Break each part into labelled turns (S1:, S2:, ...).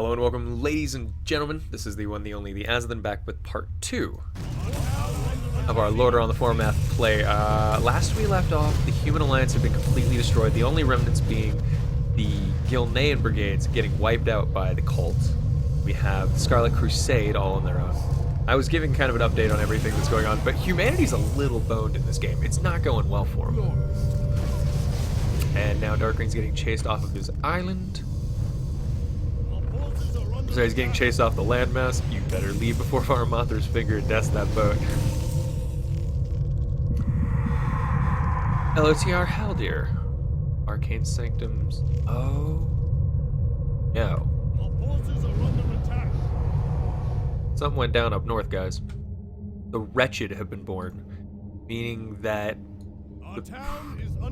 S1: Hello and welcome, ladies and gentlemen. This is the one, the only, the Azothan, back with part 2 of the one, the only, the Azothan, back with part 2 of our Lorder on the Formath play. Last we left off, the Human Alliance had been completely destroyed, the only remnants being the Gilnean brigades getting wiped out by the cult. We have the Scarlet Crusade all on their own. I was giving kind of an update on everything that's going on, but humanity's a little boned in this game. It's not going well for them. And now Darkring's getting chased off of his island. So he's getting chased off the landmass. You better leave before Varmother's finger deaths that boat. LOTR Haldir. Arcane Sanctums. Oh. No. Something went down up north, guys. The wretched have been born. Meaning that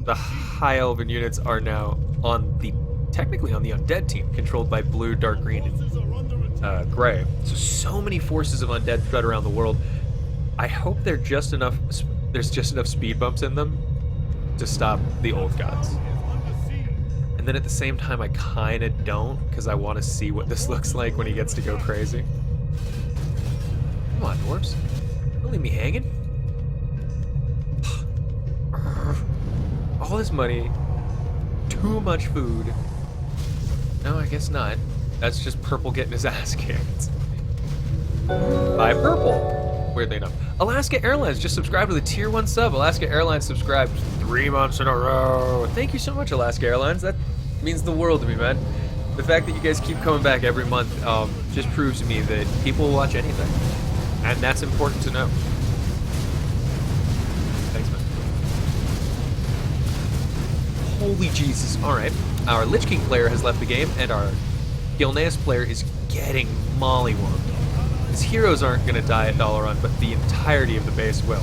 S1: the high elven units are now on the technically on the undead team, controlled by blue, dark green, and gray. So many forces of undead spread around the world. I hope there's just enough speed bumps in them to stop the old gods. And then at the same time, I kind of don't, because I want to see what this looks like when he gets to go crazy. Come on, dwarves. Don't leave me hanging. All this money, too much food. No, I guess not. That's just Purple getting his ass kicked. By Purple. Weirdly enough. Alaska Airlines just subscribed with a tier 1 sub. Alaska Airlines subscribed 3 months in a row. Thank you so much, Alaska Airlines. That means the world to me, man. The fact that you guys keep coming back every month just proves to me that people will watch anything. And that's important to know. Thanks, man. Holy Jesus. Alright. Our Lich King player has left the game, and our Gilneas player is getting mollywopped. His heroes aren't going to die at Dalaran, but the entirety of the base will.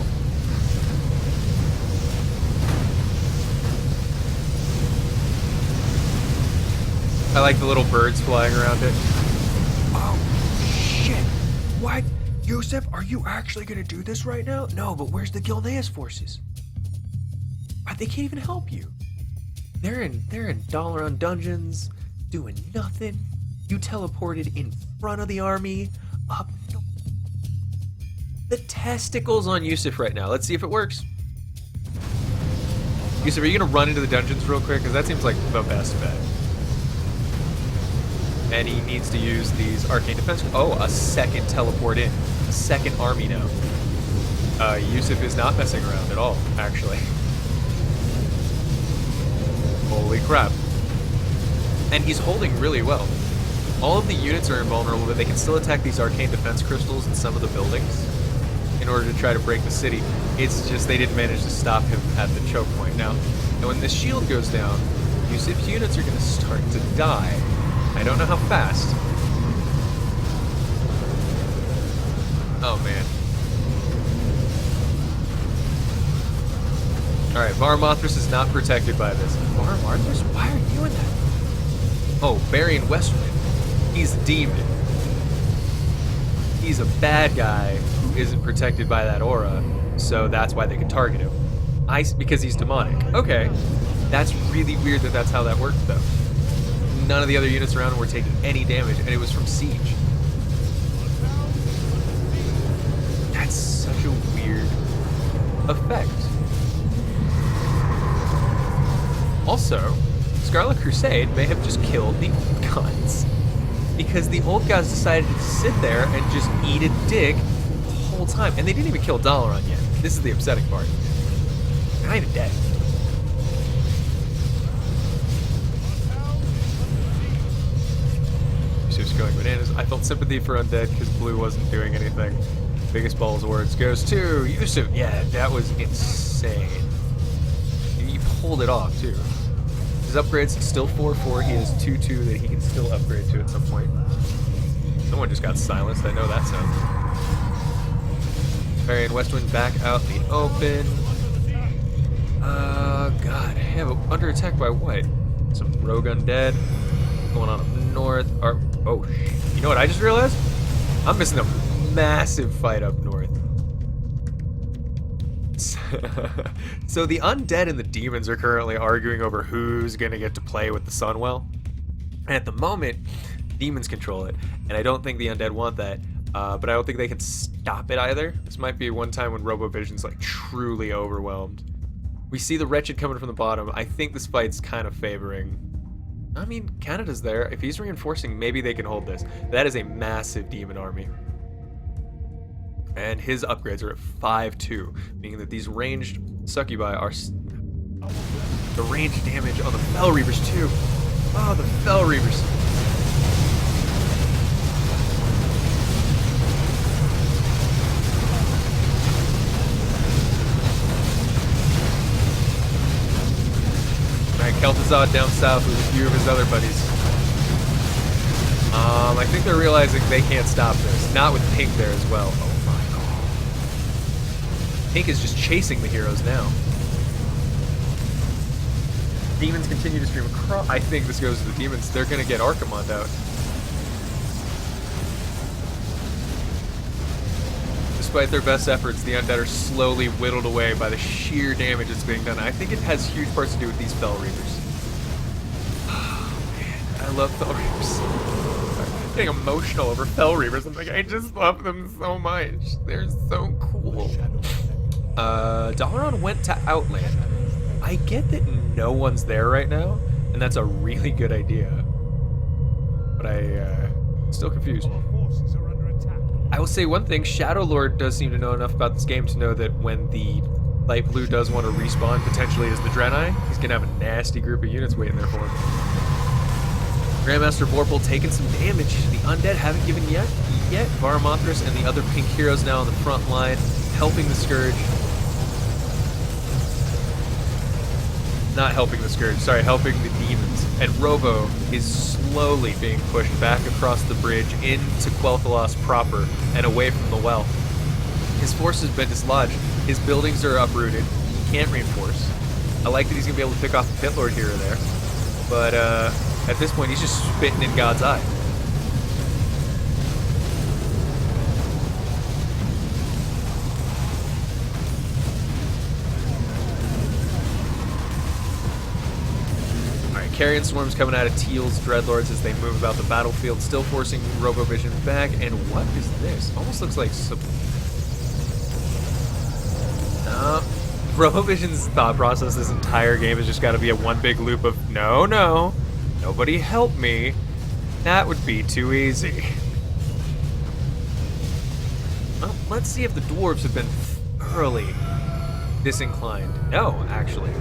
S1: I like the little birds flying around it. Oh, shit. What? Yusuf, are you actually going to do this right now? No, but where's the Gilneas forces? They can't even help you. They're in Dalaran dungeons, doing nothing. You teleported in front of the army, up. The testicles on Yusuf right now. Let's see if it works. Yusuf, are you gonna run into the dungeons real quick? Because that seems like the best bet. And he needs to use these arcane defense. Oh, a second teleport in. A second army now. Yusuf is not messing around at all, actually. Holy crap. And he's holding really well. All of the units are invulnerable, but they can still attack these arcane defense crystals in some of the buildings in order to try to break the city. It's just they didn't manage to stop him at the choke point. Now when the shield goes down, Yusuf's units are going to start to die. I don't know how fast. Oh, man. Alright, Varmothras is not protected by this. Varmothras? Why are you doing that? Oh, Barian Westwind. He's a demon. He's a bad guy who isn't protected by that aura, so that's why they can target him. Because he's demonic. Okay. That's really weird that that's how that worked, though. None of the other units around him were taking any damage, and it was from siege. That's such a weird effect. Also, Scarlet Crusade may have just killed the old gods. Because the old gods decided to sit there and just eat a dick the whole time. And they didn't even kill Dalaran yet. This is the upsetting part. They're not even dead. She was going bananas. I felt sympathy for undead because blue wasn't doing anything. Biggest balls of words goes to Yusuf. Yeah, that was insane. He pulled it off, too. His upgrades still 4-4. He has 2-2 that he can still upgrade to at some point. Someone just got silenced. I know that sound. Barian Westwind back out in the open. God. Yeah, but under attack by what? Some rogue undead. Going on up north. Oh, you know what I just realized? I'm missing a massive fight up north. So the undead and the demons are currently arguing over who's gonna get to play with the Sunwell. And at the moment, Demons control it, and I don't think the undead want that. But I don't think they can stop it either. This might be one time when Robovision's like truly overwhelmed. We see the Wretched coming from the bottom. I think this fight's kind of favoring. I mean, Canada's there. If he's reinforcing, maybe they can hold this. That is a massive demon army. And his upgrades are at 5-2, meaning that these ranged succubi are... The range damage on the Fel Reavers too. Oh, the Fel Reavers. Kel'Thuzad down south with a few of his other buddies. I think they're realizing they can't stop this. Not with Pink there as well. Oh my god. Pink is just chasing the heroes now. Demons continue to stream across. I think this goes to the demons. They're going to get Archimonde out. Despite their best efforts, the undead are slowly whittled away by the sheer damage that's being done. I think it has huge parts to do with these Fel Reavers. Oh man, I love Fel Reavers. I'm getting emotional over Fel Reavers. I'm like, I just love them so much. They're so cool. Dalaran went to Outland. I get that no one's there right now, and that's a really good idea. But I'm still confused. I will say one thing, Shadow Lord does seem to know enough about this game to know that when the light blue does want to respawn, potentially as the Draenei, he's going to have a nasty group of units waiting there for him. Grandmaster Vorpal taking some damage. The undead haven't given yet. Varmothras and the other pink heroes now on the front line, helping the Scourge. Not helping the Scourge, sorry, helping the demons. And Robo is slowly being pushed back across the bridge into Quel'Thalas proper and away from the well. His force has been dislodged. His buildings are uprooted. He can't reinforce. I like that he's going to be able to pick off the Pit Lord here or there. But at this point, he's just spitting in God's eye. Carrion Swarms coming out of Teal's Dreadlords as they move about the battlefield, still forcing Robovision back. And what is this? Almost looks like Robovision's thought process this entire game has just got to be a one big loop of no, nobody help me. That would be too easy. Well, let's see if the dwarves have been thoroughly disinclined. No, actually,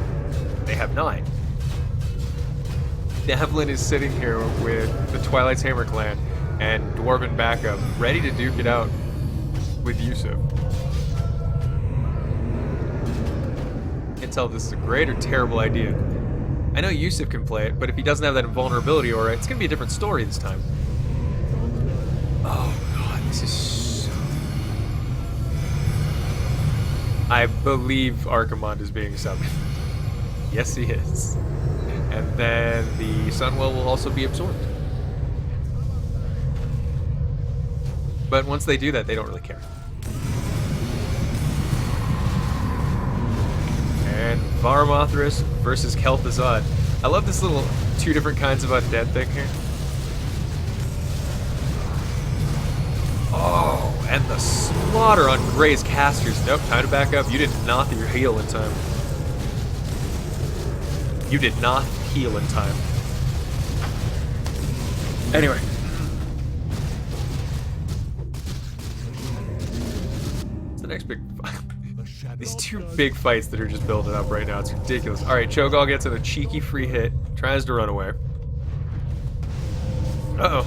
S1: they have not. Devlin is sitting here with the Twilight's Hammer clan and Dwarven backup, ready to duke it out with Yusuf. Can't tell if this is a great or terrible idea. I know Yusuf can play it, but if he doesn't have that invulnerability aura, it's going to be a different story this time. Oh god, this is so... I believe Archimonde is being summoned. Yes, he is. And then the Sunwell will also be absorbed. But once they do that, they don't really care. And Varmothras versus Kel'Thuzad. I love this little two different kinds of undead thing here. Oh, and the slaughter on Grey's casters. Nope, time to back up. You did not heal in time. You did not heal in time. Anyway. What's the next big fight? These two big fights that are just building up right now. It's ridiculous. Alright, Cho'Gall gets in a cheeky free hit. Tries to run away. Uh-oh.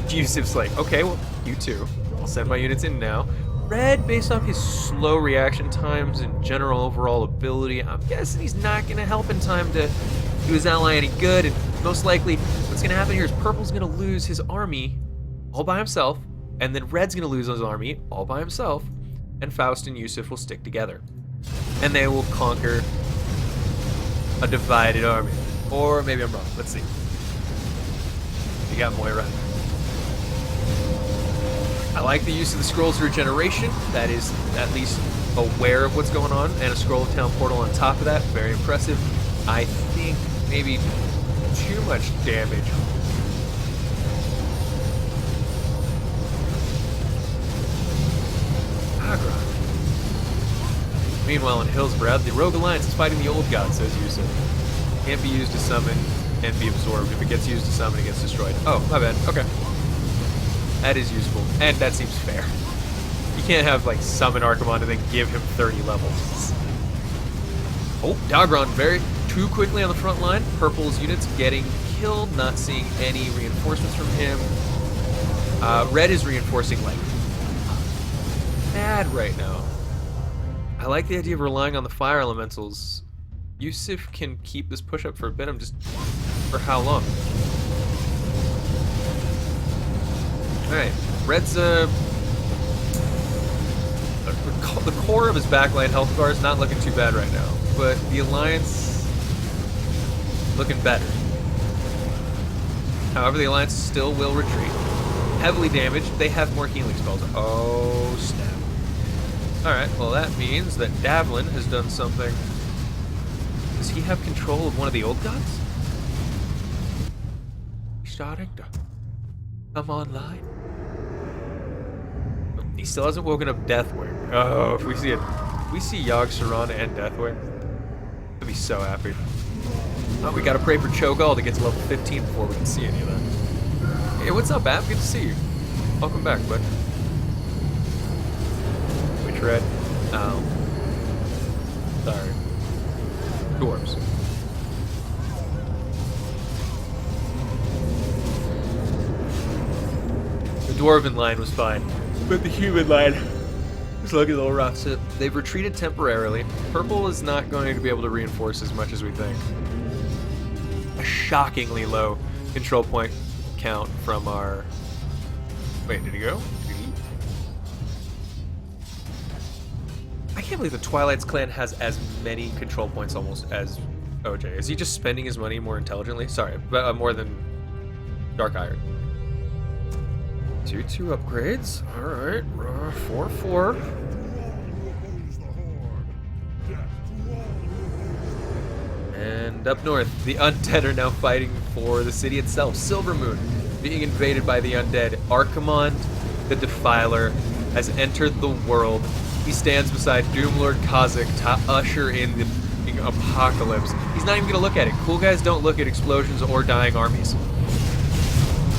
S1: Yusuf's like, okay, well, you too. I'll send my units in now. Red, based off his slow reaction times and general overall ability, I'm guessing he's not going to help in time to do his ally any good, and most likely what's going to happen here is Purple's going to lose his army all by himself, and then Red's going to lose his army all by himself, and Faust and Yusuf will stick together. And they will conquer a divided army. Or maybe I'm wrong. Let's see. You got Moira. I like the use of the Scrolls of Regeneration. That is at least aware of what's going on. And a Scroll of Town portal on top of that. Very impressive. I think maybe too much damage. Dagron. Meanwhile, in Hillsbrad, the Rogue Alliance is fighting the Old God, says Yusuf. Can't be used to summon and be absorbed. If it gets used to summon, it gets destroyed. Oh, my bad. Okay. That is useful, and that seems fair. You can't have, like, summon Archimon and then give him 30 levels. Oh, Dagron too quickly on the front line. Purple's units getting killed, not seeing any reinforcements from him. Red is reinforcing, like, bad right now. I like the idea of relying on the fire elementals. Yusuf can keep this push up for a bit. I'm just... for how long? Alright, Red's the core of his backline health bar is not looking too bad right now, but the Alliance looking better. However, the Alliance still will retreat. Heavily damaged, they have more healing spells. Oh, snap. Alright, well that means that Davlin has done something. Does he have control of one of the old gods? Starting to come online. He still hasn't woken up Deathwing. Oh, if we see Yogg Saron and Deathwing, I'd be so happy. Oh, we gotta pray for Cho'Gall to get to level 15 before we can see any of that. Hey, what's up, App? Good to see you. Welcome back, bud. Which Red? Oh. Sorry. Dwarves. The Dwarven line was fine, but the human line is looking a little rough. So they've retreated temporarily. Purple is not going to be able to reinforce as much as we think. A shockingly low control point count from our... Wait, did he go? Did he? I can't believe the Twilight's clan has as many control points almost as OJ. Is he just spending his money more intelligently? Sorry, but more than Dark Iron. 2-2 upgrades. Alright, 4-4. And up north, the undead are now fighting for the city itself. Silvermoon being invaded by the undead. Archimon, the Defiler, has entered the world. He stands beside Doomlord Kha'Zix to usher in the apocalypse. He's not even gonna look at it. Cool guys don't look at explosions or dying armies.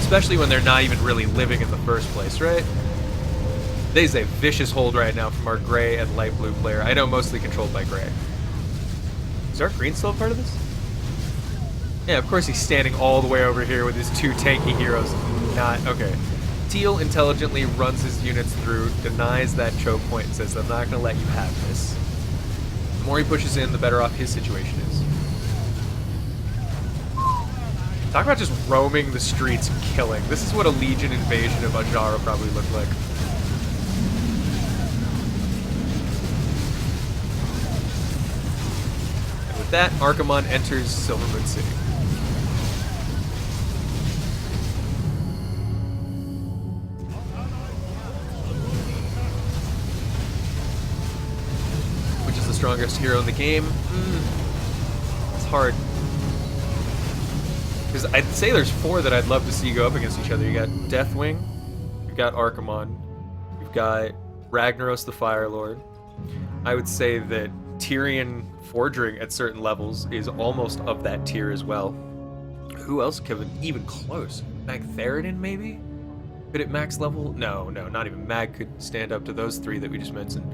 S1: Especially when they're not even really living in the first place, right? There's a vicious hold right now from our gray and light blue player. I know mostly controlled by gray. Is Dark Green still a part of this? Yeah, of course he's standing all the way over here with his two tanky heroes. Not, okay. Teal intelligently runs his units through, denies that choke point, and says, I'm not going to let you have this. The more he pushes in, the better off his situation is. Talk about just roaming the streets and killing. This is what a Legion invasion of Ajara probably looked like. And with that, Archimon enters Silvermoon City. Which is the strongest hero in the game? It's hard. Because I'd say there's four that I'd love to see go up against each other. You got Deathwing, you've got Archimon, you've got Ragnaros the Fire Lord. I would say that Tyrion Forging at certain levels is almost of that tier as well. Who else could even close? Magtheridon maybe? Could it max level? No, not even Mag could stand up to those three that we just mentioned.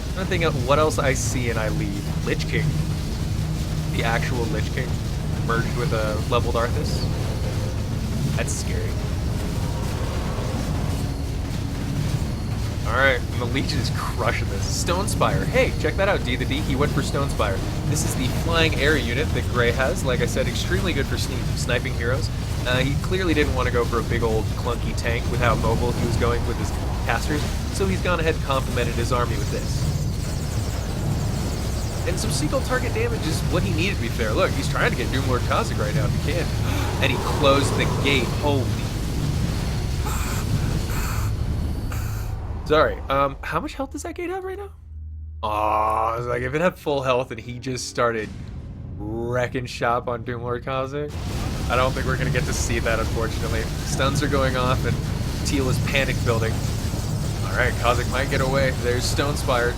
S1: I'm trying to think of what else I see and I leave. Lich King. The actual Lich King merged with a leveled Arthas. That's scary. Alright, and the Legion is crushing this. Stonespire. Hey, check that out, D the D. He went for Stonespire. This is the flying air unit that Gray has. Like I said, extremely good for sniping heroes. He clearly didn't want to go for a big old clunky tank with how mobile he was going with his casters, so he's gone ahead and complemented his army with this. And some single target damage is what he needed, to be fair. Look, he's trying to get Doomlord Kha'Zix right now if he can. And he closed the gate. Holy. Sorry, how much health does that gate have right now? Aw, I was like, if it had full health and he just started wrecking shop on Doomlord Kha'Zix, I don't think we're gonna get to see that, unfortunately. Stuns are going off and Teal is panic building. Alright, Kha'Zix might get away. There's Stone Spire,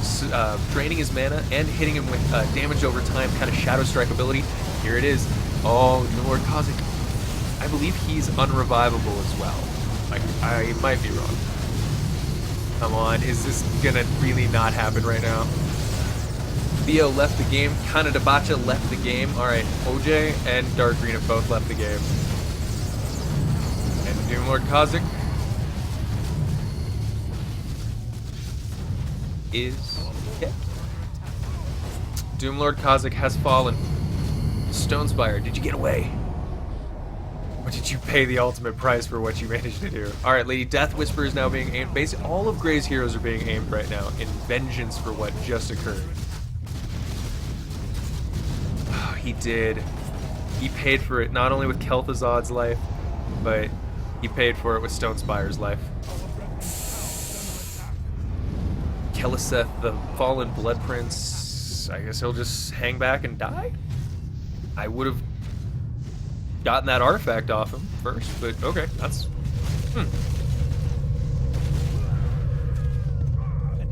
S1: draining his mana and hitting him with damage over time, kind of Shadow Strike ability. Here it is. Oh, Lord Kha'Zix. I believe he's unrevivable as well. I might be wrong. Come on, is this gonna really not happen right now? Theo left the game. Kanadabacha left the game. Alright, OJ and Dark Green have both left the game. And Doomlord Kha'Zix is dead. Doomlord Kha'Zix has fallen. Stonespire, did you get away? Or did you pay the ultimate price for what you managed to do? Alright, Lady Death Whisper is now being aimed. Basically, all of Grey's heroes are being aimed right now in vengeance for what just occurred. Oh, he did. He paid for it not only with Kel'Thuzad's life, but he paid for it with Stonespire's life. Keliseth, the fallen Blood Prince, I guess he'll just hang back and die? I would have gotten that artifact off him first, but okay, that's...
S2: An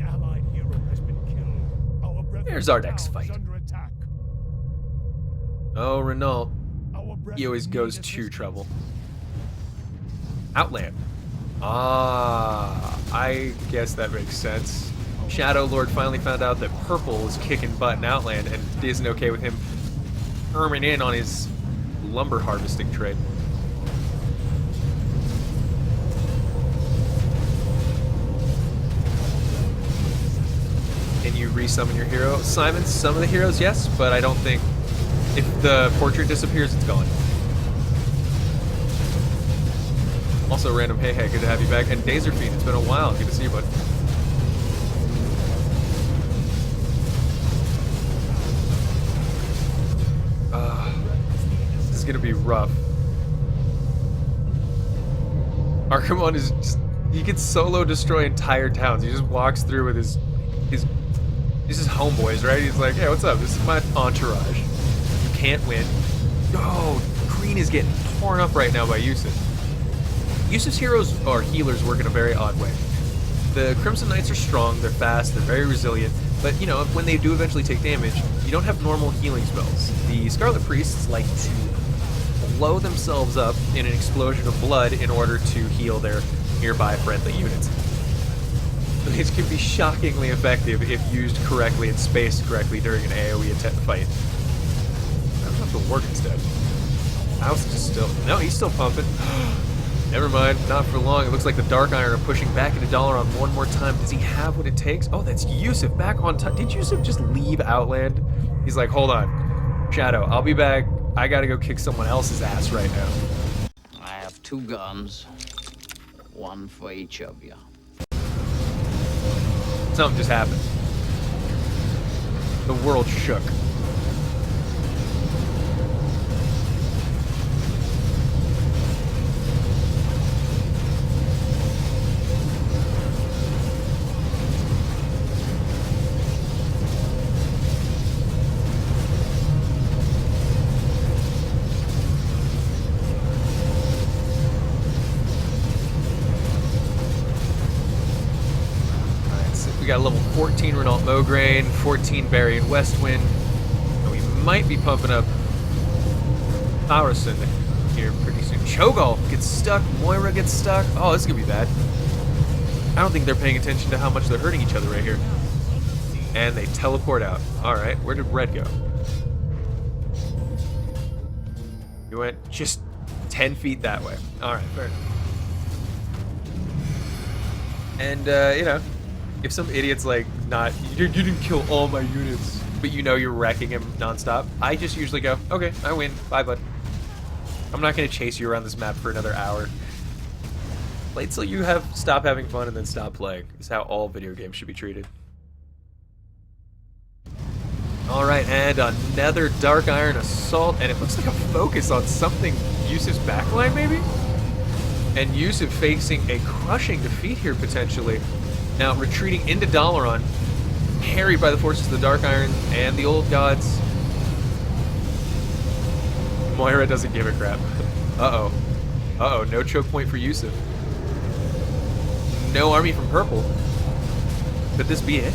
S2: allied hero has been killed. Our brethren
S1: There's our next fight.
S2: is under attack.
S1: Oh, Renault.
S2: Our brethren
S1: He always goes
S2: need
S1: to
S2: assistance.
S1: trouble. Outland. Ah, I guess that makes sense. Shadow Lord finally found out that Purple is kicking butt in Outland and isn't okay with him erming in on his lumber harvesting trade. Can you resummon your hero? Simon, some of the heroes, yes, but I don't think if the portrait disappears, it's gone. Also, random hey, good to have you back. And Dazerfiend, it's been a while. Good to see you, bud. This is gonna be rough. Archimon is just, he can solo destroy entire towns. He just walks through with his homeboys, right? He's like, hey, what's up? This is my entourage. You can't win. Oh, Green is getting torn up right now by Yusuf. Yusuf's heroes or healers work in a very odd way. The Crimson Knights are strong, they're fast, they're very resilient, but you know, when they do eventually take damage, you don't have normal healing spells. The Scarlet Priests like to blow themselves up in an explosion of blood in order to heal their nearby friendly units. It can be shockingly effective if used correctly and spaced correctly during an AoE fight. I don't know if the work instead. House is still... No, he's still pumping. Never mind, not for long. It looks like the Dark Iron are pushing back into Dalaran one more time. Does he have what it takes? Oh, that's Yusuf back on time. Did Yusuf just leave Outland? He's like, hold on. Shadow, I'll be back. I gotta go kick someone else's ass right now.
S3: I have 2 guns, one for each of you.
S1: Something just happened. The world shook. We got a level 14 Renault Mograine, 14 Barry and Westwind, and we might be pumping up Tharison here pretty soon. Cho'Gall gets stuck, Moira gets stuck. Oh, this is gonna be bad. I don't think they're paying attention to how much they're hurting each other right here. And they teleport out. Alright, where did Red go? He went just 10 feet that way. Alright, fair enough. And, you know, if some idiot's like, you didn't kill all my units, but you know you're wrecking him nonstop, I just usually go, okay, I win, bye bud. I'm not gonna chase you around this map for another hour. Play till you stop having fun and then stop playing. Is how all video games should be treated. Alright, and another Dark Iron Assault, and it looks like a focus on something, Yusuf's backline maybe? And Yusuf facing a crushing defeat here potentially. Now, retreating into Dalaran, harried by the forces of the Dark Iron and the Old Gods. Moira doesn't give a crap. Uh-oh. Uh-oh, no choke point for Yusuf. No army from Purple. Could this be it?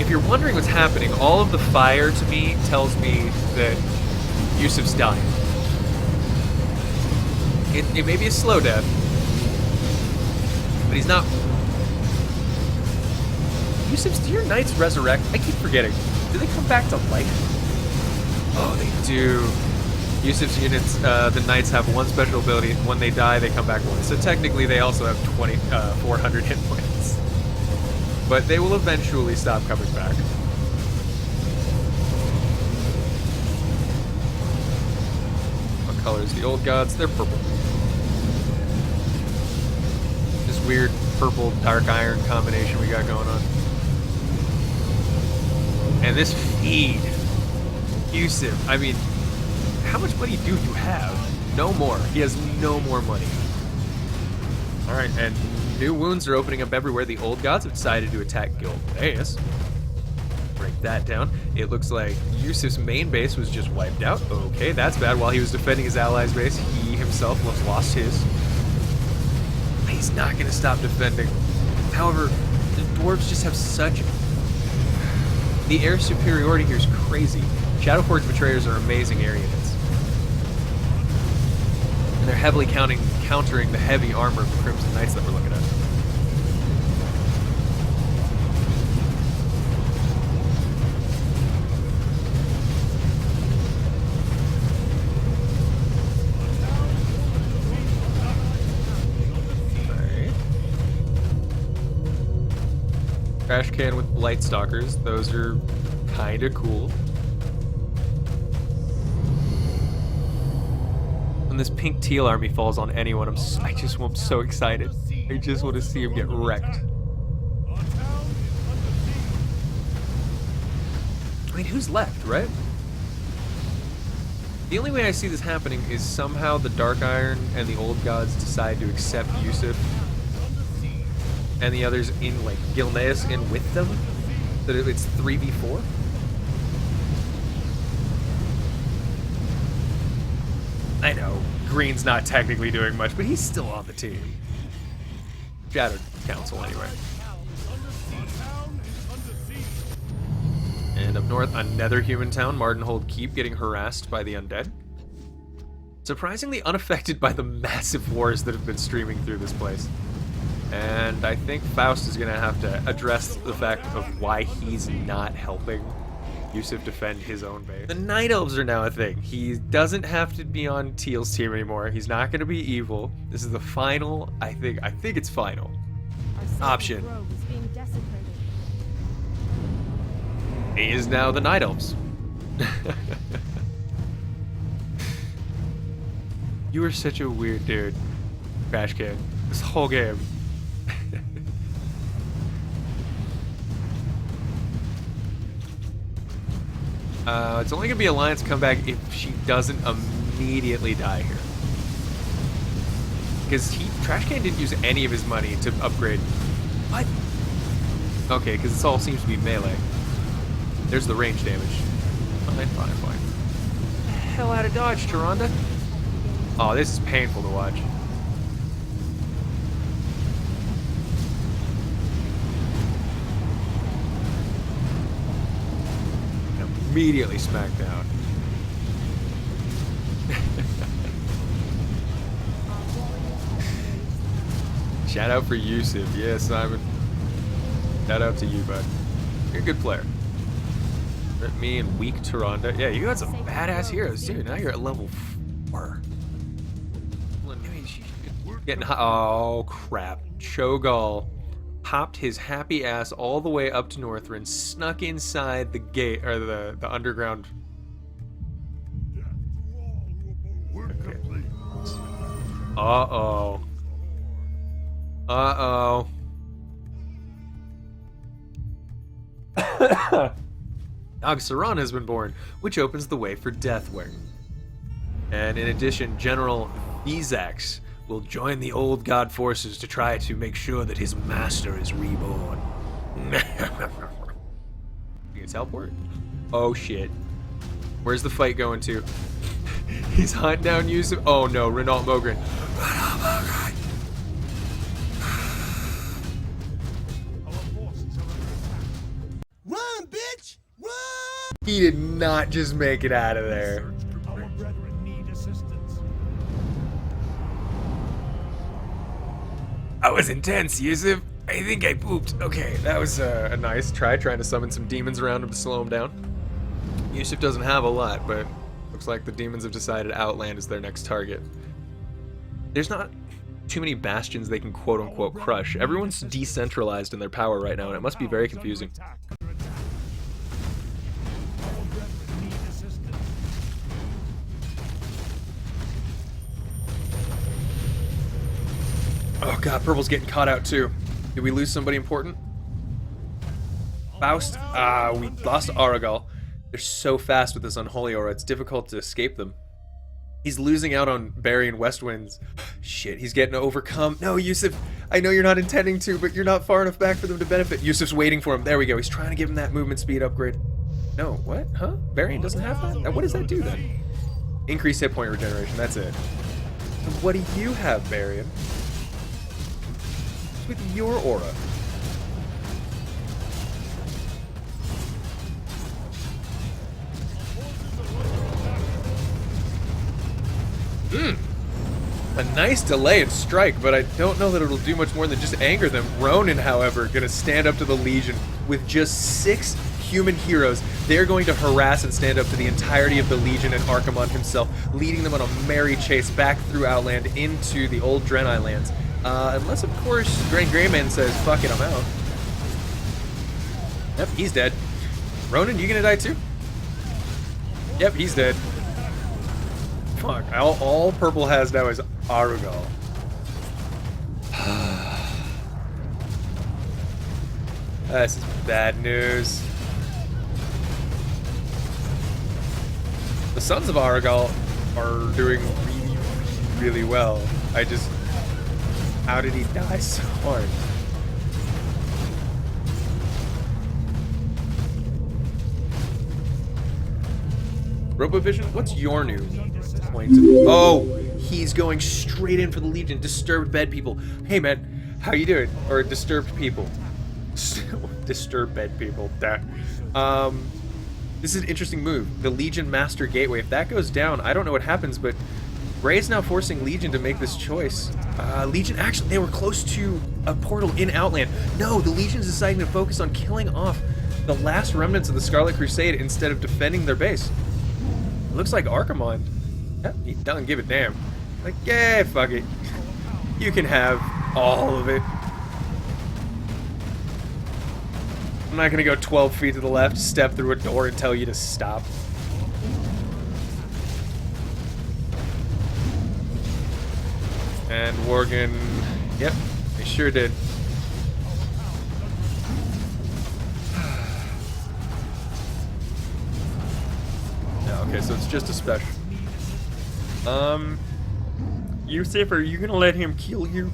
S1: If you're wondering what's happening, all of the fire to me tells me that Yusuf's dying. It may be a slow death, but he's not. Yusuf's, do your knights resurrect? I keep forgetting. Do they come back to life? Oh, they do. Yusuf's units, the knights have one special ability. When they die, they come back once. So technically, they also have 400 hit points. But they will eventually stop coming back. What color is the old gods? They're purple. This weird purple dark iron combination we got going on. And this feed. Yusuf, I mean, how much money do you have? No more. He has no more money. Alright, and new wounds are opening up everywhere. The old gods have decided to attack Gilneas. Break that down. It looks like Yusuf's main base was just wiped out. Okay, that's bad. While he was defending his allies' base, he himself lost his. He's not going to stop defending. However, the dwarves just have such... The air superiority here is crazy. Shadowforge Betrayers are amazing air units. And they're heavily countering the heavy armor of the Crimson Knights that we're looking at. Trash can with Blight Stalkers. Those are kind of cool. When this pink teal army falls on anyone, I'm so excited. I just want to see him get wrecked. I mean, who's left, right? The only way I see this happening is somehow the Dark Iron and the Old Gods decide to accept Yusuf and the others in, like, Gilneas in with them. That it's 3v4. I know, Green's not technically doing much, but he's still on the team. Shattered Council, anyway. And up north, another human town, Mardenhold Keep, getting harassed by the undead. Surprisingly unaffected by the massive wars that have been streaming through this place. And I think Faust is going to have to address the fact of why he's not helping Yusuf defend his own base. The Night Elves are now a thing. He doesn't have to be on Teal's team anymore. He's not going to be evil. This is the final, I think it's final option. He is now the Night Elves. You are such a weird dude, Trash Can. This whole game. It's only gonna be Alliance comeback if she doesn't immediately die here. Because Trash Can didn't use any of his money to upgrade. What? Okay, because this all seems to be melee. There's the range damage. Fine. Hell out of dodge, Tyrande. Oh, this is painful to watch. Immediately smacked down. Shout out for Yusuf. Yeah, Simon. Shout out to you, bud. You're a good player. Me and weak Tyrande. Yeah, you got some badass heroes, too. Now you're at level 4. Getting oh, crap. Cho'Gall hopped his happy ass all the way up to Northrend, snuck inside the gate, or the underground. Okay. Uh-oh. Uh-oh. Agsaran has been born, which opens the way for Deathwing. And in addition, General Vizax will join the old god forces to try to make sure that his master is reborn. You can teleport? Oh shit. Where's the fight going to? He's hunting down Yusuf. Oh no, Renault Mogren.
S2: Our forces are under attack.
S4: Run, bitch! Run!
S1: He did not just make it out of there.
S2: Our brethren need assistance.
S1: That was intense, Yusuf. I think I pooped. Okay, that was a nice try, trying to summon some demons around him to slow him down. Yusuf doesn't have a lot, but looks like the demons have decided Outland is their next target. There's not too many bastions they can quote-unquote crush. Everyone's decentralized in their power right now, and it must be very confusing.
S2: Attack. Our brethren need assistance.
S1: Oh god, Purple's getting caught out too. Did we lose somebody important? Faust? We lost Aragal. They're so fast with this unholy aura, it's difficult to escape them. He's losing out on Barry and Westwinds. Shit, he's getting overcome. No, Yusuf, I know you're not intending to, but you're not far enough back for them to benefit. Yusuf's waiting for him. There we go. He's trying to give him that movement speed upgrade. No, what? Huh? Varian doesn't have that? What does that do then? Increased hit point regeneration, that's it. So what do you have, Varian? What's with your aura? A nice delayed strike, but I don't know that it'll do much more than just anger them. Ronan, however, gonna stand up to the Legion with just 6 human heroes. They're going to harass and stand up to the entirety of the Legion and Archimon himself, leading them on a merry chase back through Outland into the old Draenei lands. Unless, of course, Grand Greyman says, fuck it, I'm out. Yep, he's dead. Ronan, you gonna die too? Yep, he's dead. Fuck, all Purple has now is Arugal. This is bad news. The Sons of Arugal are doing really, really well. How did he die so hard? Robovision, what's your new point? Oh, he's going straight in for the Legion. Disturbed bed people. Hey man, how you doing? Or disturbed people? Disturbed bed people. This is an interesting move. The Legion Master Gateway. If that goes down, I don't know what happens, but Gray's now forcing Legion to make this choice. Legion, actually, they were close to a portal in Outland. No, the Legion's deciding to focus on killing off the last remnants of the Scarlet Crusade instead of defending their base. Looks like Archimon. Yep, he doesn't give a damn. Like, yeah, fuck it. You can have all of it. I'm not gonna go 12 feet to the left, step through a door, and tell you to stop. And Worgen, yep, they sure did. Okay, so it's just a special. Yusuf, are you gonna let him kill you?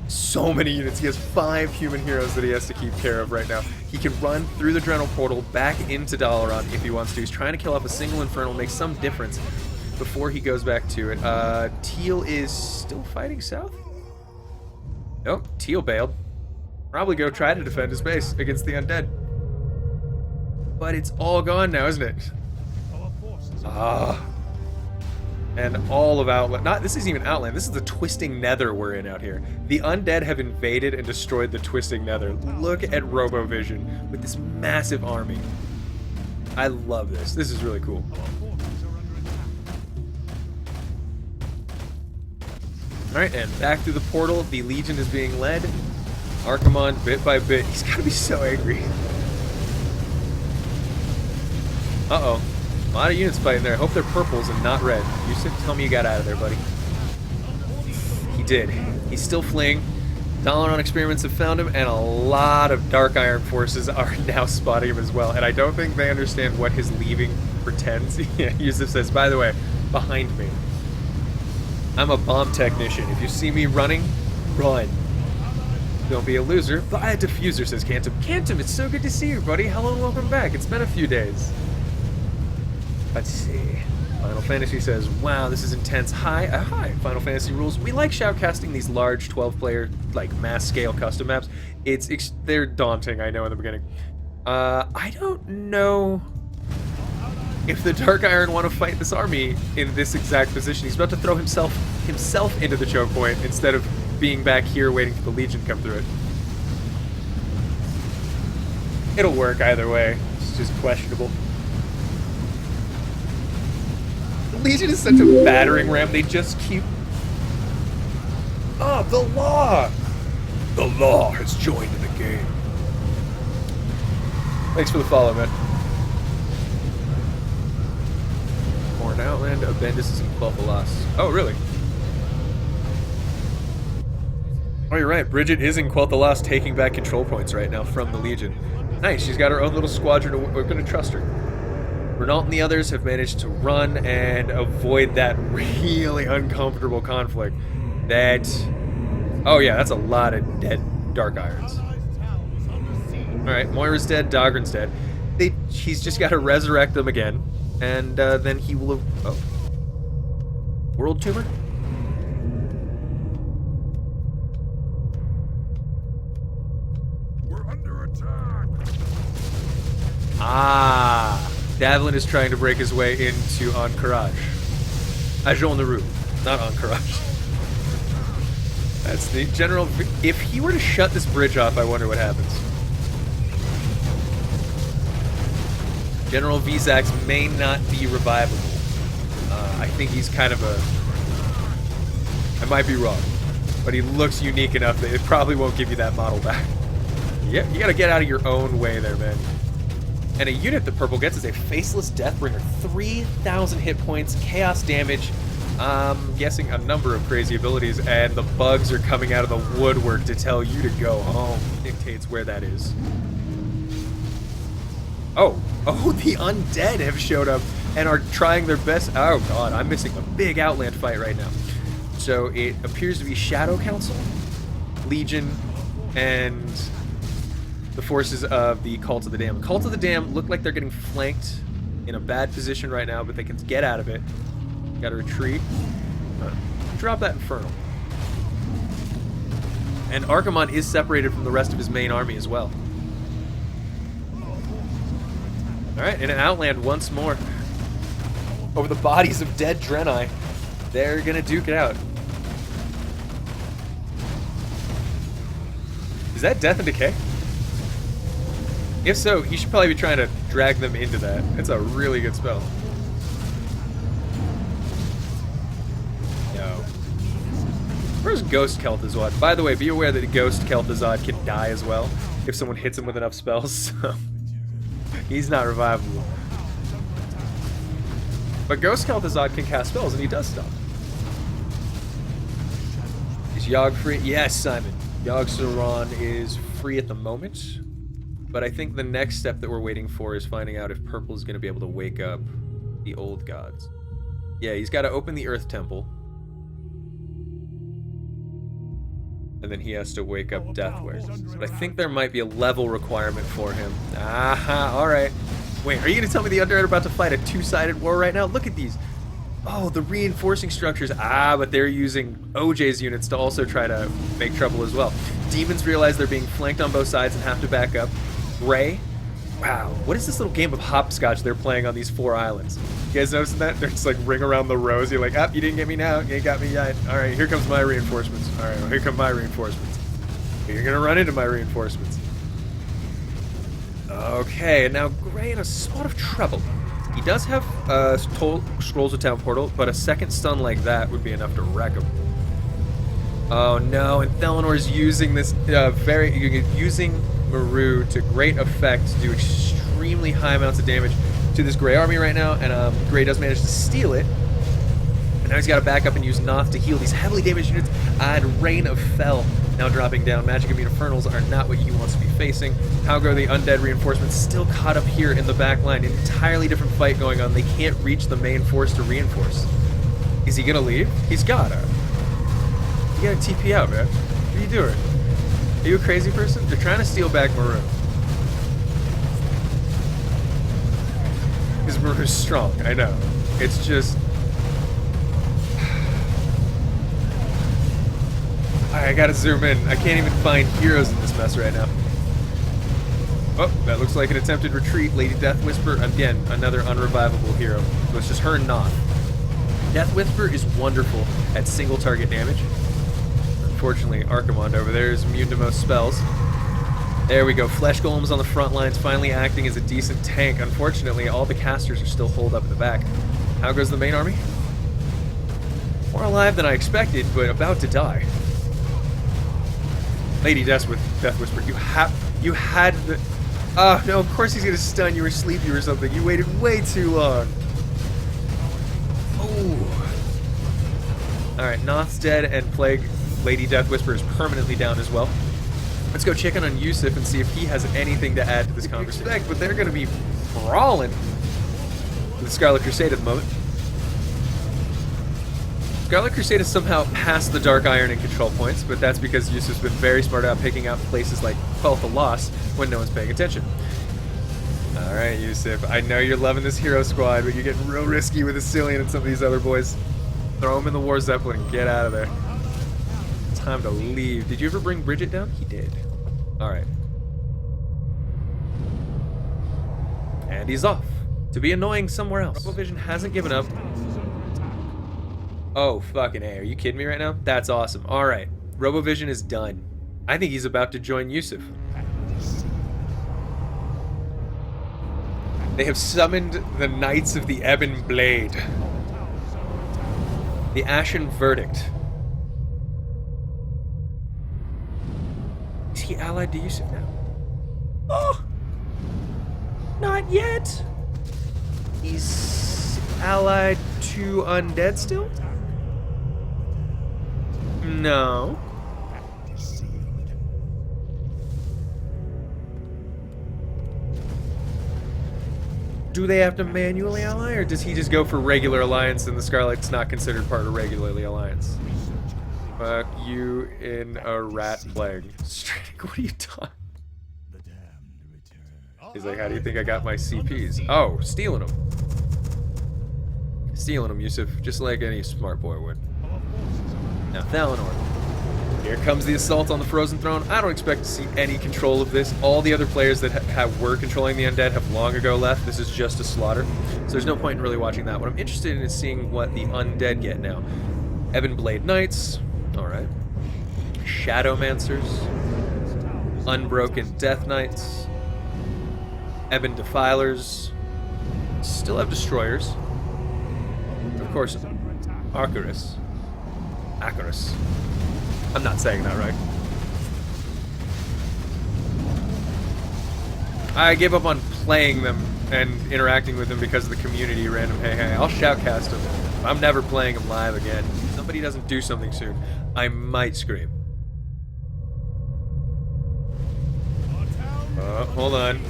S1: So many units. He has 5 human heroes that he has to keep care of right now. He can run through the Drenel portal back into Dalaran if he wants to. He's trying to kill off a single Infernal, make some difference before he goes back to it. Teal is still fighting south? Nope, Teal bailed. Probably go try to defend his base against the undead. But it's all gone now, isn't it? And all of Outland. This isn't even Outland. This is the Twisting Nether we're in out here. The undead have invaded and destroyed the Twisting Nether. Look at Robovision with this massive army. I love this. This is really cool. Alright, and back through the portal. The Legion is being led. Archimon, bit by bit. He's gotta be so angry. Uh-oh. A lot of units fighting there. I hope they're purples and not red. Yusuf, tell me you got out of there, buddy. He did. He's still fleeing. Dalaran experiments have found him, and a lot of Dark Iron forces are now spotting him as well. And I don't think they understand what his leaving pretends. Yeah, Yusuf says, by the way, behind me. I'm a bomb technician. If you see me running, run. Don't be a loser. But I had diffuser, says Cantum. Cantum, it's so good to see you, buddy. Hello and welcome back. It's been a few days. Let's see. Final Fantasy says, wow, this is intense. Hi, Final Fantasy rules. We like shoutcasting these large 12-player, like, mass-scale custom maps. They're daunting, I know, in the beginning. I don't know if the Dark Iron want to fight this army in this exact position. He's about to throw himself into the choke point instead of being back here waiting for the Legion to come through it. It'll work either way. It's just questionable. The Legion is such a battering ram. They just keep... Oh, the law! The law has joined the game. Thanks for the follow, man. Morn Outland, Abendis is in Quel'Thalas. Oh, really? Oh, you're right. Bridget is in Quel'Thalas taking back control points right now from the Legion. Nice, she's got her own little squadron. We're going to trust her. Renault and the others have managed to run and avoid that really uncomfortable conflict. Oh yeah, that's a lot of dead Dark Irons. Alright, Moira's dead, Dagran's dead. He's just got to resurrect them again. And then he will have... Oh. World Tumor?
S2: We're under attack.
S1: Ah! Davlin is trying to break his way into Ahn'Qiraj. Ajon Naru, not Ahn'Qiraj. That's the general... If he were to shut this bridge off, I wonder what happens. General Vizax may not be revivable. I think he's kind of a... I might be wrong, but he looks unique enough that it probably won't give you that model back. Yeah, you gotta get out of your own way there, man. And a unit that Purple gets is a Faceless Deathbringer. 3,000 hit points, chaos damage, I'm guessing a number of crazy abilities, and the bugs are coming out of the woodwork to tell you to go home. Dictates where that is. Oh, the undead have showed up and are trying their best. Oh god, I'm missing a big Outland fight right now. So it appears to be Shadow Council, Legion, and the forces of the Cult of the Dam. Cult of the Dam look like they're getting flanked in a bad position right now, but they can get out of it. Gotta retreat. Drop that Infernal. And Archimonde is separated from the rest of his main army as well. Alright, in an Outland once more. Over the bodies of dead Draenei. They're gonna duke it out. Is that Death and Decay? If so, you should probably be trying to drag them into that. It's a really good spell. No. Where's Ghost Kel'Thuzad? By the way, be aware that Ghost Kel'Thuzad can die as well if someone hits him with enough spells, so he's not revivable. But Ghost Kel'Thuzad can cast spells, and he does stuff. Is Yogg free? Yes, Simon. Yogg-Saron is free at the moment. But I think the next step that we're waiting for is finding out if Purple is going to be able to wake up the old gods. Yeah, he's got to open the Earth Temple. And then he has to wake up Deathware. But I think there might be a level requirement for him. Aha, alright. Wait, are you going to tell me the Undead are about to fight a two-sided war right now? Look at these. Oh, the reinforcing structures. Ah, but they're using OJ's units to also try to make trouble as well. Demons realize they're being flanked on both sides and have to back up. Gray. Wow, what is this little game of hopscotch they're playing on these 4 islands? You guys noticing that? They're just like ring around the rows. You're like, ah, you didn't get me now. You ain't got me yet. All right, here comes my reinforcements. All right, well, here come my reinforcements. You're gonna run into my reinforcements. Okay, now Gray in a spot of trouble. He does have Scrolls of Town Portal, but a second stun like that would be enough to wreck him. Oh no, and Thelenor's using this using Maru to great effect to do extremely high amounts of damage to this Grey army right now, and Grey does manage to steal it. And now he's got to back up and use Noth to heal these heavily damaged units. And Rain of Fel now dropping down. Magic Immune Infernals are not what he wants to be facing. Halgo, the undead reinforcements, still caught up here in the back line. An entirely different fight going on. They can't reach the main force to reinforce. Is he gonna leave? He's gotta. You gotta TP out, man. What are you doing? Are you a crazy person? They're trying to steal back Maru. Because Maru's strong, I know. It's just... I gotta zoom in. I can't even find heroes in this mess right now. Oh, that looks like an attempted retreat. Lady Death Whisper, again, another unrevivable hero. So it's just her and Noth. Death Whisper is wonderful at single target damage. Unfortunately, Archimond over there is immune to most spells. There we go. Flesh Golems on the front lines, finally acting as a decent tank. Unfortunately, all the casters are still holed up in the back. How goes the main army? More alive than I expected, but about to die. Lady Death Whisper, you had the... Oh, no, of course he's gonna stun you or sleep you or something. You waited way too long. Oh. Alright, Noth's dead, and Plague Lady Death Whisper is permanently down as well. Let's go check in on Yusuf and see if he has anything to add to this conversation. But they're gonna be brawling with the Scarlet Crusade at the moment. Scarlet Crusade has somehow passed the Dark Iron in control points, but that's because Yusuf's been very smart about picking out places like Quel'Tha Lost when no one's paying attention. Alright, Yusuf, I know you're loving this hero squad, but you're getting real risky with Asilian and some of these other boys. Throw him in the War Zeppelin and get out of there. Time to leave. Did you ever bring Bridget down? He did. Alright. And he's off. To be annoying somewhere else. Robovision hasn't given up. Oh, fucking A. Are you kidding me right now? That's awesome. Alright. Robovision is done. I think he's about to join Yusuf. They have summoned the Knights of the Ebon Blade. The Ashen Verdict. Is he allied to Yusuf now? Oh! Not yet! He's allied to Undead still? No. Do they have to manually ally, or does he just go for regular alliance and the Scarlet's not considered part of regularly alliance? Fuck you in a rat plague. What are you talking? He's like, how do you think I got my CPs? Oh, stealing them. Stealing them, Yusuf, just like any smart boy would. Now, Thalanor. Here comes the assault on the Frozen Throne. I don't expect to see any control of this. All the other players that were controlling the undead have long ago left. This is just a slaughter. So there's no point in really watching that. What I'm interested in is seeing what the undead get now. Ebon Blade Knights. Alright. Shadowmancers. Unbroken Death Knights. Ebon Defilers. Still have Destroyers. Of course, Arcurus. Acarus. I'm not saying that right. I gave up on playing them and interacting with them because of the community random hey. I'll shoutcast them. I'm never playing them live again. If somebody doesn't do something soon, I might scream. Hold on.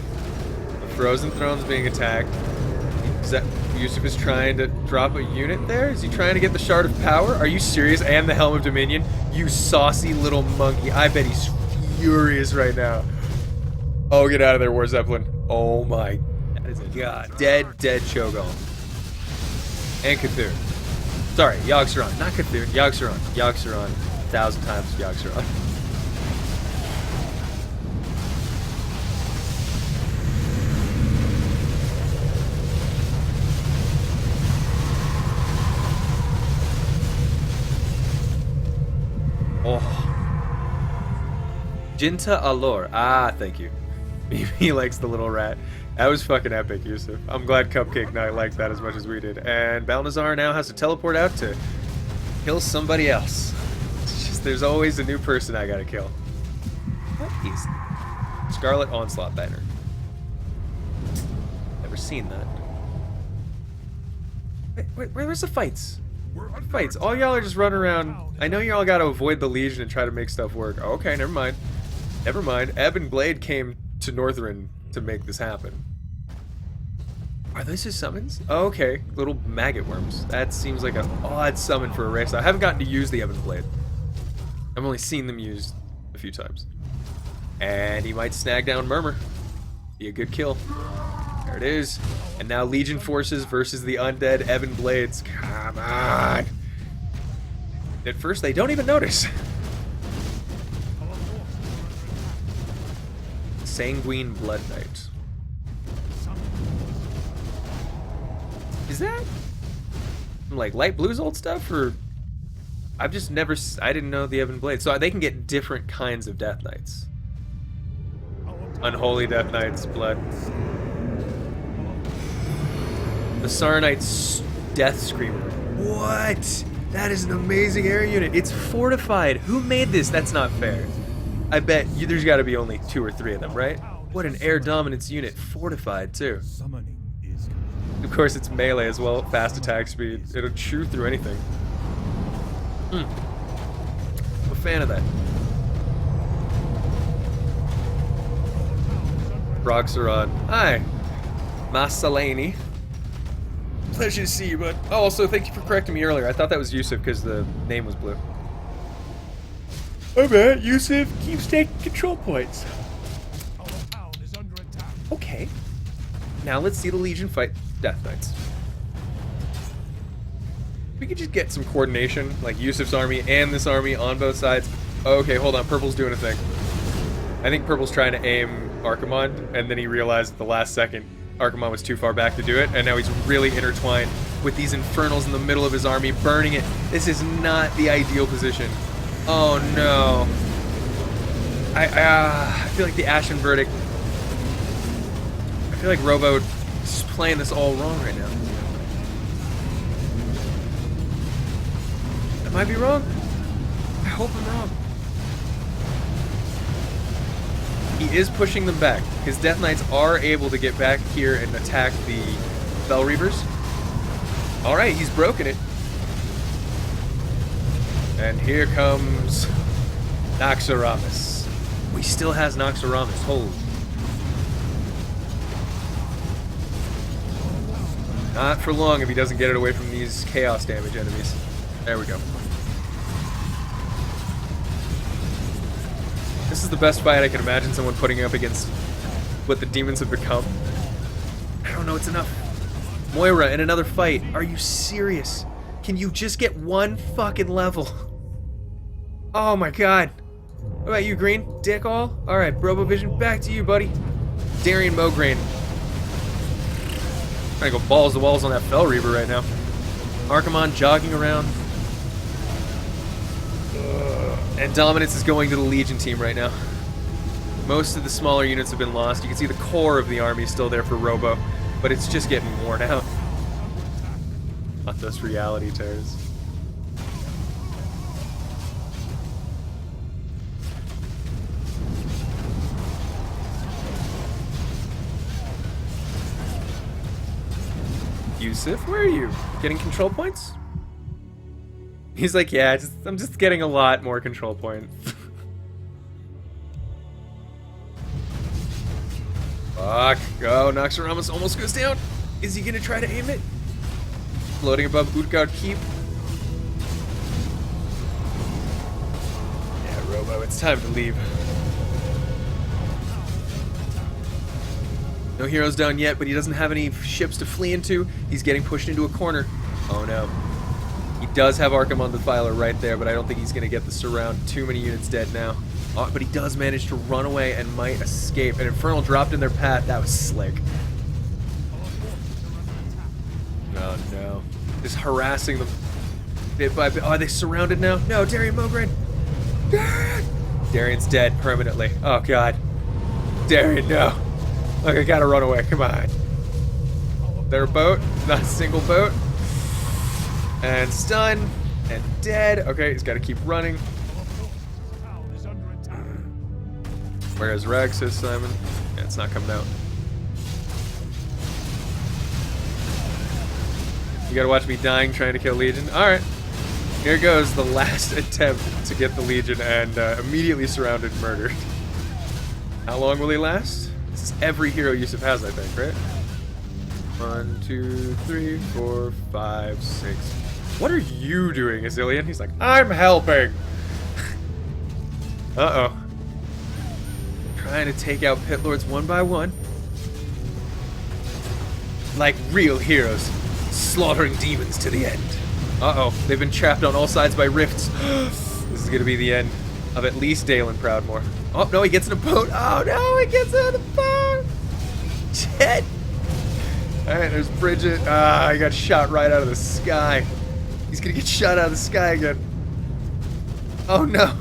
S1: The Frozen Throne's being attacked. Is that Yusuf is trying to drop a unit there? Is he trying to get the Shard of Power? Are you serious? And the Helm of Dominion? You saucy little monkey. I bet he's furious right now. Oh, get out of there, War Zeppelin. Oh my. That is a god. Dead Cho'Gall. And Cthulhu. Sorry, Yogg-Saron. Not Cthulhu. Yogg-Saron. Yogg-Saron. 1,000 times Yogg-Saron. Oh. Jinta Alor. Ah, thank you. He likes the little rat. That was fucking epic, Yusuf. I'm glad Cupcake Knight liked that as much as we did. And Balnazar now has to teleport out to kill somebody else. It's just, there's always a new person I gotta kill. What is Scarlet Onslaught banner? Never seen that. Wait, where's the fights? Fights. All y'all are just running around. I know y'all gotta avoid the Legion and try to make stuff work. Okay, never mind. Never mind. Ebon Blade came to Northrend to make this happen. Are those his summons? Oh, okay. Little maggot worms. That seems like an odd summon for a race. I haven't gotten to use the Ebon Blade. I've only seen them used a few times. And he might snag down Murmur. Be a good kill. There it is. And now Legion forces versus the undead Ebon Blades. Come on. At first, they don't even notice. Sanguine Blood Knight. Is that like Light Blue's old stuff, or I've just never, I didn't know the Ebon Blade. So they can get different kinds of Death Knights. Unholy Death Knights, Blood. The Saronite's Death Screamer. What? That is an amazing air unit. It's fortified. Who made this? That's not fair. I bet you, there's got to be only 2 or 3 of them, right? What an air dominance unit. Fortified, too.
S2: Summoning is
S1: Of course, it's melee as well. Fast attack speed. It'll chew through anything. I'm a fan of that. Roxaron. Hi. Masalani. Pleasure to see you, bud. Oh, also, thank you for correcting me earlier. I thought that was Yusuf because the name was blue. I bet Yusuf keeps taking control points.
S2: our town is under attack.
S1: Okay. Now let's see the Legion fight Death Knights. We could just get some coordination, like Yusuf's army and this army on both sides. Okay, hold on. Purple's doing a thing. I think Purple's trying to aim Archimonde, and then he realized at the last second Archimonde was too far back to do it, and now he's really intertwined with these Infernals in the middle of his army, burning it. This is not the ideal position. Oh no. I feel like the Ashen Verdict. I feel like Robo is playing this all wrong right now. I might be wrong. I hope I'm wrong. He is pushing them back. His Death Knights are able to get back here and attack the Bell Reavers. Alright, he's broken it. And here comes Naxxramas. Oh, he still has Naxxramas. Holy. Not for long if he doesn't get it away from these chaos damage enemies. There we go. This is the best fight I can imagine someone putting up against what the demons have become. I don't know, it's enough. Moira in another fight. Are you serious? Can you just get one fucking level? Oh my god. What about you, Green? Dick all? Alright, Brobovision, back to you, buddy. Darian Mograine. Trying to go balls to walls on that Fell Reaver right now. Archimonde jogging around. And dominance is going to the Legion team right now. Most of the smaller units have been lost. You can see the core of the army is still there for Robo, but it's just getting worn out. Not those reality tears. Yusuf, where are you? Getting control points? He's like, yeah, I'm just getting a lot more control points. Fuck. Oh, Naxxramas almost goes down. Is he gonna try to aim it? Floating above Utgard Keep. Yeah, Robo, it's time to leave. No heroes down yet, but he doesn't have any ships to flee into. He's getting pushed into a corner. Oh no. He does have Archimonde the Defiler right there, but I don't think he's going to get the surround. Too many units dead now. Oh, but he does manage to run away and might escape. An Infernal dropped in their path. That was slick. Oh no. Just harassing them bit by bit. Oh, are they surrounded now? No, Darian Mograine. Darian! Darian's dead permanently. Oh god. Darian, no. Look, I gotta run away. Come on. Their boat. Not a single boat. And stunned. And dead. Okay, he's gotta keep running. Where's Rexus, Simon? Yeah, it's not coming out. You gotta watch me dying trying to kill Legion. Alright. Here goes the last attempt to get the Legion and immediately surrounded and murdered. How long will he last? This is every hero Yusuf has, I think, right? 1, 2, 3, 4, 5, 6. What are you doing, Azilian? He's like, I'm helping! Uh-oh. Trying to take out pit lords one by one. like real heroes, slaughtering demons to the end. Uh-oh, they've been trapped on all sides by rifts. This is gonna be the end of at least Dale and Proudmoore. Oh, no, he gets in a boat. Oh, no, he gets in a boat. Shit. All right, there's Bridget. Ah, he got shot right out of the sky. He's gonna get shot out of the sky again. Oh, no.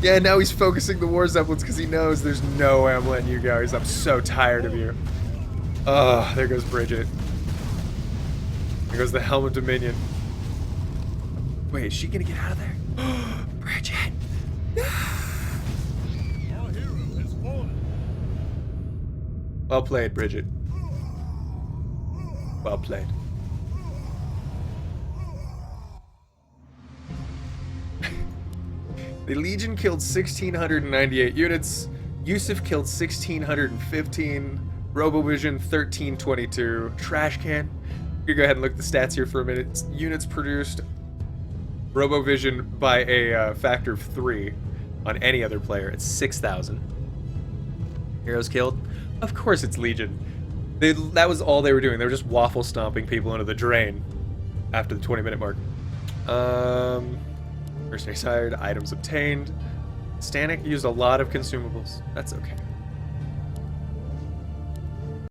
S1: Yeah, now he's focusing the war zeppelins because he knows there's no way I'm letting you go. I'm so tired of you. Oh, there goes Bridget. There goes the Helm of Dominion. Wait, is she gonna get out of there? Bridget!
S2: Our hero has fallen.
S1: Well played, Bridget. Well played. The Legion killed 1,698 units. Yusuf killed 1,615. Robovision 1,322. Trash can. You can go ahead and look at the stats here for a minute. Units produced Robovision by a factor of 3 on any other player. It's 6,000. Heroes killed? Of course it's Legion. That was all they were doing. They were just waffle stomping people into the drain after the 20-minute mark. Mercenaries hired, items obtained. Stanek used a lot of consumables. That's okay.